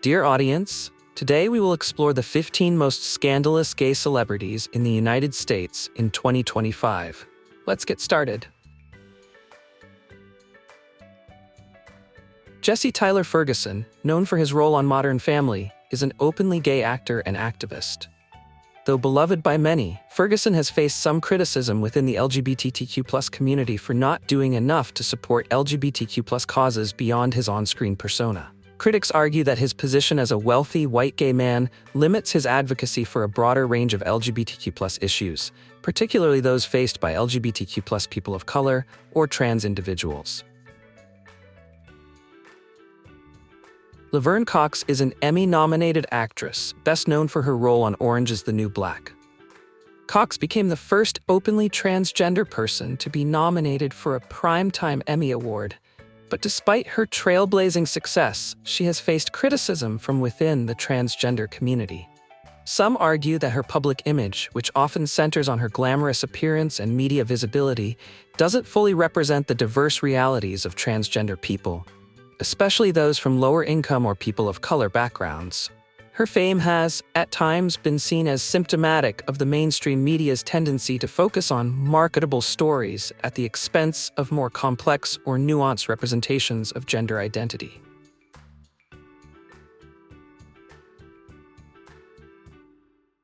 Dear audience, today we will explore the 15 most scandalous gay celebrities in the United States in 2025. Let's get started. Jesse Tyler Ferguson, known for his role on Modern Family, is an openly gay actor and activist. Though beloved by many, Ferguson has faced some criticism within the LGBTQ+ community for not doing enough to support LGBTQ+ causes beyond his on-screen persona. Critics argue that his position as a wealthy, white gay man limits his advocacy for a broader range of LGBTQ+ issues, particularly those faced by LGBTQ+ people of color or trans individuals. Laverne Cox is an Emmy-nominated actress, best known for her role on Orange is the New Black. Cox became the first openly transgender person to be nominated for a Primetime Emmy Award, but despite her trailblazing success, she has faced criticism from within the transgender community. Some argue that her public image, which often centers on her glamorous appearance and media visibility, doesn't fully represent the diverse realities of transgender people, especially those from lower income or people of color backgrounds. Her fame has, at times, been seen as symptomatic of the mainstream media's tendency to focus on marketable stories at the expense of more complex or nuanced representations of gender identity.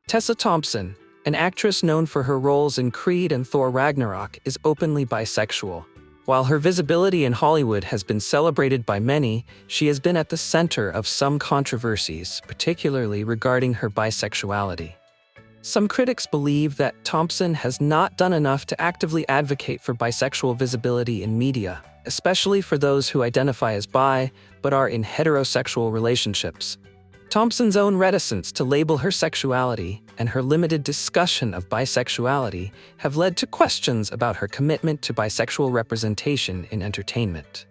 Tessa Thompson, an actress known for her roles in Creed and Thor Ragnarok, is openly bisexual. While her visibility in Hollywood has been celebrated by many, she has been at the center of some controversies, particularly regarding her bisexuality. Some critics believe that Thompson has not done enough to actively advocate for bisexual visibility in media, especially for those who identify as bi but are in heterosexual relationships. Thompson's own reticence to label her sexuality and her limited discussion of bisexuality have led to questions about her commitment to bisexual representation in entertainment.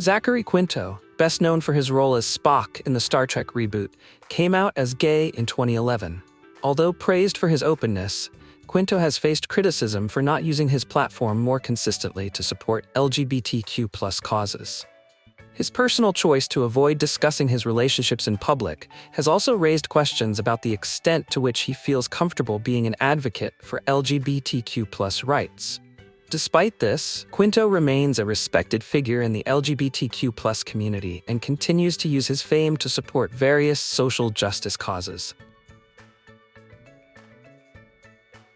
Zachary Quinto, best known for his role as Spock in the Star Trek reboot, came out as gay in 2011. Although praised for his openness, Quinto has faced criticism for not using his platform more consistently to support LGBTQ+ causes. His personal choice to avoid discussing his relationships in public has also raised questions about the extent to which he feels comfortable being an advocate for LGBTQ+ rights. Despite this, Quinto remains a respected figure in the LGBTQ+ community and continues to use his fame to support various social justice causes.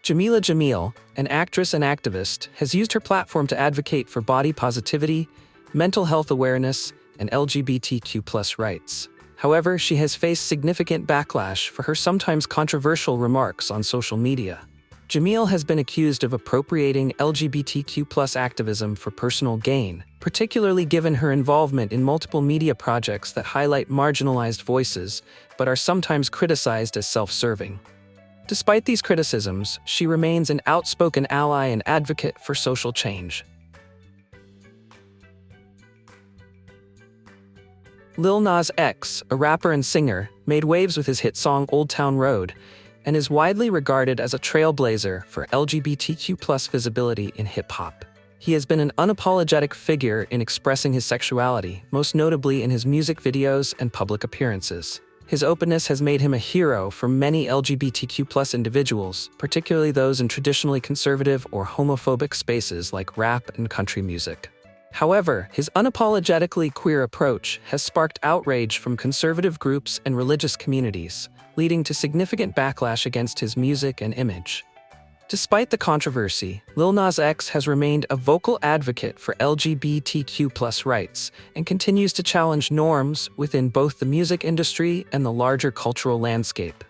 Jamila Jam, an actress and activist, has used her platform to advocate for body positivity, mental health awareness, and LGBTQ+ rights. However, she has faced significant backlash for her sometimes controversial remarks on social media. Jamil has been accused of appropriating LGBTQ+ activism for personal gain, particularly given her involvement in multiple media projects that highlight marginalized voices, but are sometimes criticized as self-serving. Despite these criticisms, she remains an outspoken ally and advocate for social change. Lil Nas X, a rapper and singer, made waves with his hit song Old Town Road, and is widely regarded as a trailblazer for LGBTQ+ visibility in hip-hop. He has been an unapologetic figure in expressing his sexuality, most notably in his music videos and public appearances. His openness has made him a hero for many LGBTQ+ individuals, particularly those in traditionally conservative or homophobic spaces like rap and country music. However, his unapologetically queer approach has sparked outrage from conservative groups and religious communities, leading to significant backlash against his music and image. Despite the controversy, Lil Nas X has remained a vocal advocate for LGBTQ+ rights and continues to challenge norms within both the music industry and the larger cultural landscape.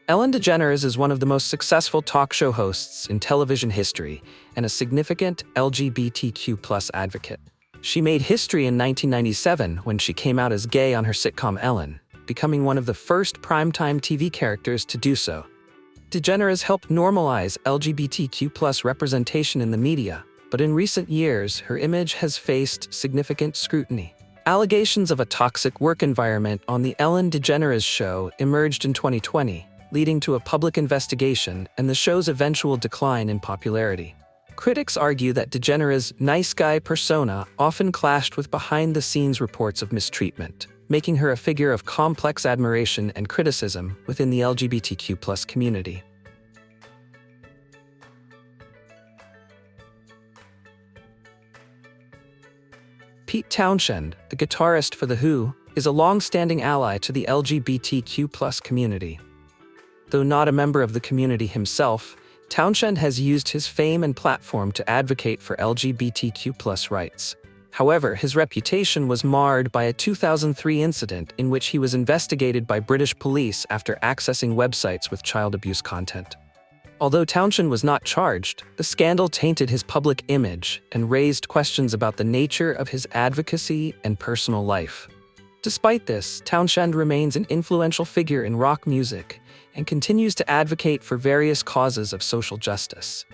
Ellen DeGeneres is one of the most successful talk show hosts in television history and a significant LGBTQ+ advocate. She made history in 1997 when she came out as gay on her sitcom Ellen, becoming one of the first primetime TV characters to do so. DeGeneres helped normalize LGBTQ+ representation in the media, but in recent years, her image has faced significant scrutiny. Allegations of a toxic work environment on The Ellen DeGeneres Show emerged in 2020, leading to a public investigation and the show's eventual decline in popularity. Critics argue that DeGeneres' nice guy persona often clashed with behind-the-scenes reports of mistreatment, making her a figure of complex admiration and criticism within the LGBTQ+ community. Pete Townshend, the guitarist for The Who, is a long-standing ally to the LGBTQ+ community. Though not a member of the community himself, Townshend has used his fame and platform to advocate for LGBTQ+ rights. However, his reputation was marred by a 2003 incident in which he was investigated by British police after accessing websites with child abuse content. Although Townshend was not charged, the scandal tainted his public image and raised questions about the nature of his advocacy and personal life. Despite this, Townshend remains an influential figure in rock music and continues to advocate for various causes of social justice.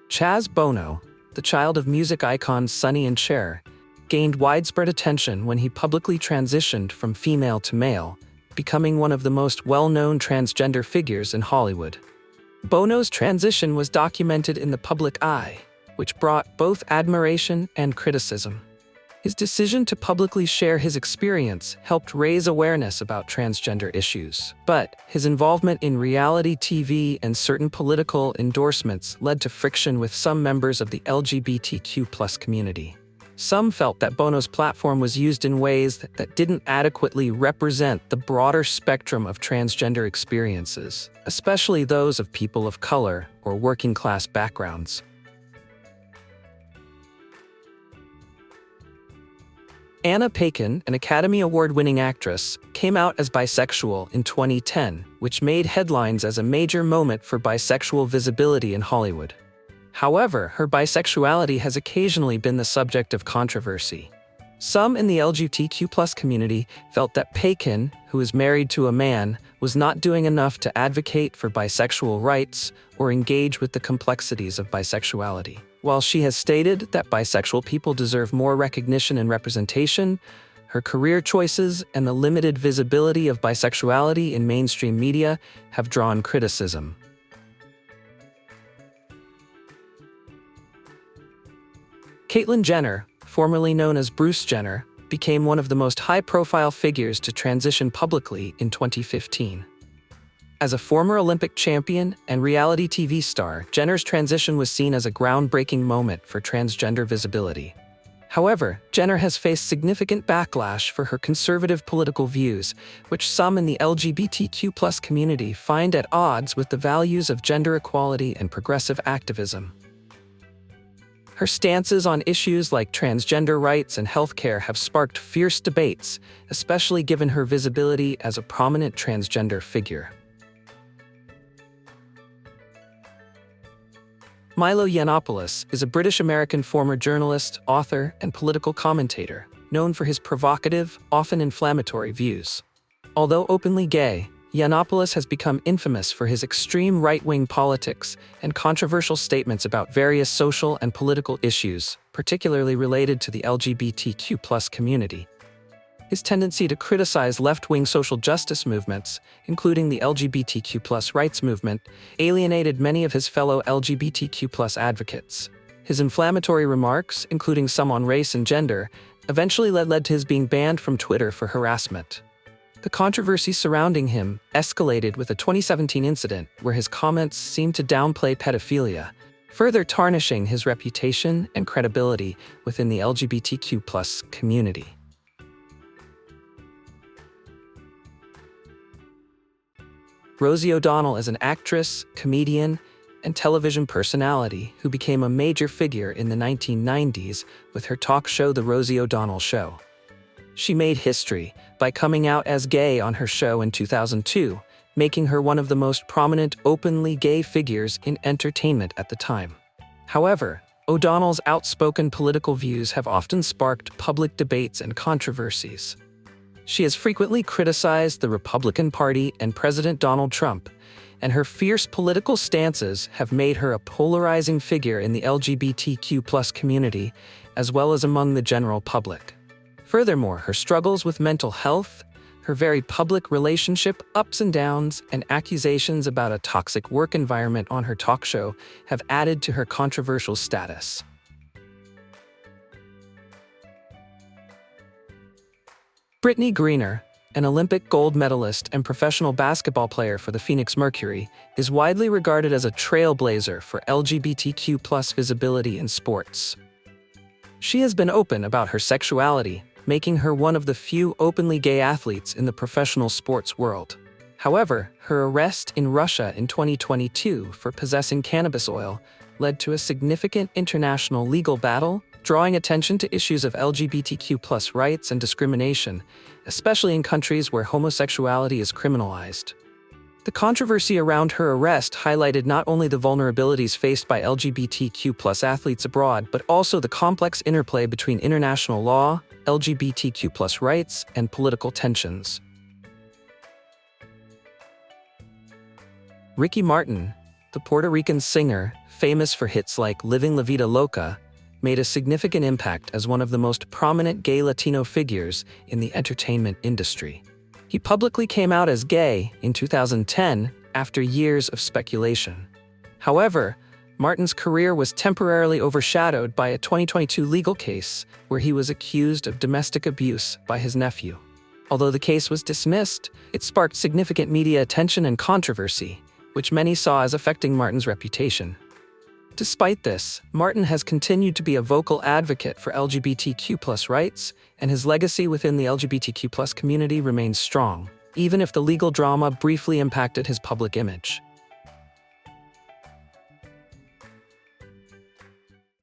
Chaz Bono, the child of music icons Sonny and Cher, gained widespread attention when he publicly transitioned from female to male, becoming one of the most well-known transgender figures in Hollywood. Bono's transition was documented in the public eye, which brought both admiration and criticism. His decision to publicly share his experience helped raise awareness about transgender issues, but his involvement in reality TV and certain political endorsements led to friction with some members of the LGBTQ+ community. Some felt that Bono's platform was used in ways that didn't adequately represent the broader spectrum of transgender experiences, especially those of people of color or working-class backgrounds. Anna Paquin, an Academy Award-winning actress, came out as bisexual in 2010, which made headlines as a major moment for bisexual visibility in Hollywood. However, her bisexuality has occasionally been the subject of controversy. Some in the LGBTQ+ community felt that Paquin, who is married to a man, was not doing enough to advocate for bisexual rights or engage with the complexities of bisexuality. While she has stated that bisexual people deserve more recognition and representation, her career choices and the limited visibility of bisexuality in mainstream media have drawn criticism. Caitlyn Jenner, formerly known as Bruce Jenner, became one of the most high-profile figures to transition publicly in 2015. As a former Olympic champion and reality TV star, Jenner's transition was seen as a groundbreaking moment for transgender visibility. However, Jenner has faced significant backlash for her conservative political views, which some in the LGBTQ+ community find at odds with the values of gender equality and progressive activism. Her stances on issues like transgender rights and healthcare have sparked fierce debates, especially given her visibility as a prominent transgender figure. Milo Yiannopoulos is a British-American former journalist, author, and political commentator, known for his provocative, often inflammatory views. Although openly gay, Yiannopoulos has become infamous for his extreme right-wing politics and controversial statements about various social and political issues, particularly related to the LGBTQ+ community. His tendency to criticize left-wing social justice movements, including the LGBTQ+ rights movement, alienated many of his fellow LGBTQ+ advocates. His inflammatory remarks, including some on race and gender, eventually led to his being banned from Twitter for harassment. The controversy surrounding him escalated with a 2017 incident where his comments seemed to downplay pedophilia, further tarnishing his reputation and credibility within the LGBTQ+ community. Rosie ODonnell is an actress, comedian, and television personality who became a major figure in the 1990s with her talk show The Rosie O'Donnell Show. She made history by coming out as gay on her show in 2002, making her one of the most prominent openly gay figures in entertainment at the time. However, O'Donnell's outspoken political views have often sparked public debates and controversies. She has frequently criticized the Republican Party and President Donald Trump, and her fierce political stances have made her a polarizing figure in the LGBTQ+ community, as well as among the general public. Furthermore, her struggles with mental health, her very public relationship ups and downs, and accusations about a toxic work environment on her talk show have added to her controversial status. Britney Greener, an Olympic gold medalist and professional basketball player for the Phoenix Mercury, is widely regarded as a trailblazer for LGBTQ+ visibility in sports. She has been open about her sexuality, making her one of the few openly gay athletes in the professional sports world. However, her arrest in Russia in 2022 for possessing cannabis oil led to a significant international legal battle, drawing attention to issues of LGBTQ+ rights and discrimination, especially in countries where homosexuality is criminalized. The controversy around her arrest highlighted not only the vulnerabilities faced by LGBTQ+ athletes abroad, but also the complex interplay between international law, LGBTQ+ rights, and political tensions. Ricky Martin, the Puerto Rican singer, famous for hits like Living La Vida Loca, made a significant impact as one of the most prominent gay Latino figures in the entertainment industry. He publicly came out as gay in 2010 after years of speculation. However, Martin's career was temporarily overshadowed by a 2022 legal case where he was accused of domestic abuse by his nephew. Although the case was dismissed, it sparked significant media attention and controversy, which many saw as affecting Martin's reputation. Despite this, Martin has continued to be a vocal advocate for LGBTQ+ rights, and his legacy within the LGBTQ+ community remains strong, even if the legal drama briefly impacted his public image.